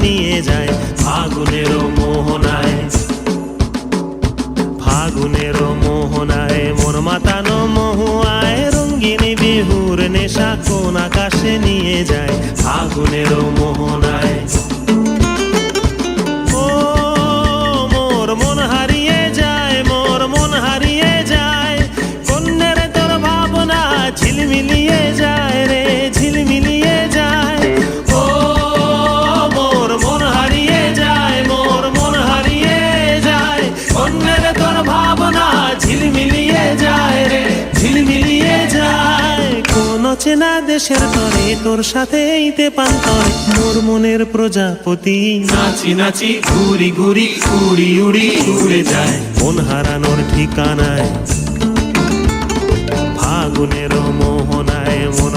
নিয়ে যায় ফাগুনের মোহনায়। ফাগুনের মোহনায় মন মাতানো মহুয়ায় রঙিন বিহুর নেশা কোন আকাশে নিয়ে যায় ফাগুনের মোহনায়। ও মোর মন হারিয়ে যায়, মোর মন হারিয়ে যায়, কন্যের তোর ভাবনা ঝিলমিলিয়ে যায় রে ঝিলমিলিয়ে যায়। ও মোর মন হারিয়ে যায়, মোর মন হারিয়ে যায়, কন্যের তোর ভাবনা ঝিলমিলিয়ে যায় রে ঝিলমিলিয়ে যায়। কোন চেনা দেশের তরে তোর সাথে এইতে পান্তরে মোর মনের প্রজাপতি নাচি নাচি ঘুরি ঘুরি উড়ি উড়ি উড়ে যায় মন হারানোর ঠিকানায়। ফাগুনের মোহনায় মন